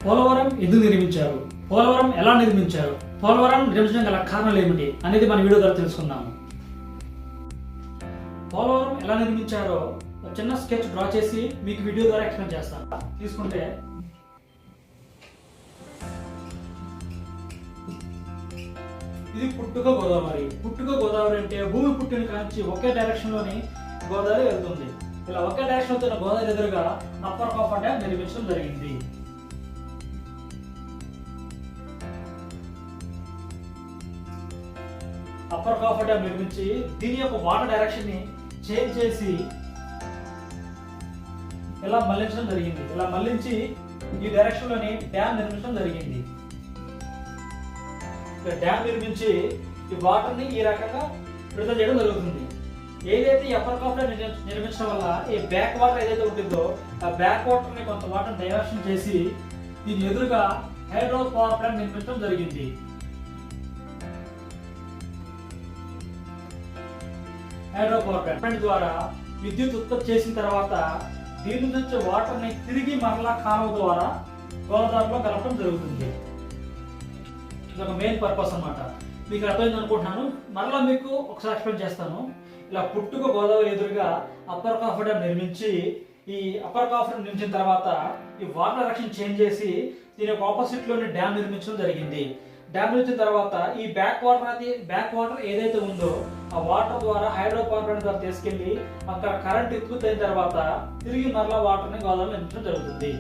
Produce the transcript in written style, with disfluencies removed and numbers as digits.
పోలవరం ఎందుకు నిర్మించారు, పోలవరం ఎలా నిర్మించారు, పోలవరం నిర్మించడం గల కారణాలు ఏమిటి అనేది మన వీడియో ద్వారా తెలుసుకుందాము. పోలవరం ఎలా నిర్మించారో ఒక చిన్న స్కెచ్ డ్రా చేసి మీకు వీడియో ద్వారా ఎక్స్ప్లెయిన్ చేస్తాను. తీసుకుంటే ఇది పుట్టుక గోదావరి. పుట్టుక గోదావరి అంటే భూమి పుట్టిన కాంచి ఒకే డైరెక్షన్ లోని గోదావరి వెళ్తుంది. ఇలా ఒకే డైరెక్షన్ వెళ్తున్న గోదావరి ఎదురుగా అప్పర్ కాఫర్ డ్యామ్ నిర్మించడం జరిగింది. అప్పర్ కాఫర్ డ్యామ్ నిర్మించి దీని యొక్క వాటర్ డైరెక్షన్ ని చేంజ్ చేసి ఇలా మళ్లించడం జరిగింది. ఇలా మళ్లించి ఈ డైరెక్షన్ లోని డ్యామ్ నిర్మించడం జరిగింది. డ్యామ్ నిర్మించి ఈ వాటర్ ని ఈ రకంగా విడుదల చేయడం జరుగుతుంది. ఏదైతే ఈ అప్పర్ కాఫర్ డ్యామ్ నిర్మించడం వల్ల ఈ బ్యాక్ వాటర్ ఏదైతే ఉంటుందో ఆ బ్యాక్ వాటర్ ని కొంత వాటర్ డైవర్షన్ చేసి దీని ఎదురుగా హైడ్రో పవర్ ప్లాంట్ నిర్మించడం జరిగింది. హైడ్రో పవర్ ప్లాంట్ ద్వారా విద్యుత్ ఉత్పత్తి చేసిన తర్వాత దీని నుంచి వాటర్ ని తిరిగి మరలా కాలువ ద్వారా గోదావరిలో కలపడం జరుగుతుంది. ఇది ఒక మెయిన్ పర్పస్ అన్నమాట. మీకు అర్థమైంది అనుకుంటున్నాను. మరలా మీకు ఒకసారి ఎక్స్ప్లెయిన్ చేస్తాను. ఇలా పుట్టుక గోదావరి ఎదురుగా అప్పర్ కాఫర్ డ్యామ్ నిర్మించి ఈ అప్పర్ కాఫర్ నిర్మించిన తర్వాత ఈ వాటర్ డైరెక్షన్ చేంజ్ చేసి దీని యొక్క ఆపోజిట్ లోని డ్యామ్ నిర్మించడం జరిగింది. డ్యామ్ నిర్మించిన తర్వాత ఈ బ్యాక్ వాటర్ ఏదైతే ఉందో ఆ వాటర్ ద్వారా హైడ్రో పవర్ ప్లాంట్ ద్వారా తీసుకెళ్లి అక్కడ కరెంట్ ఉత్పత్తి అయిన తర్వాత తిరిగి మరలా వాటర్ ని గోదావరిలో నిర్మించడం జరుగుతుంది.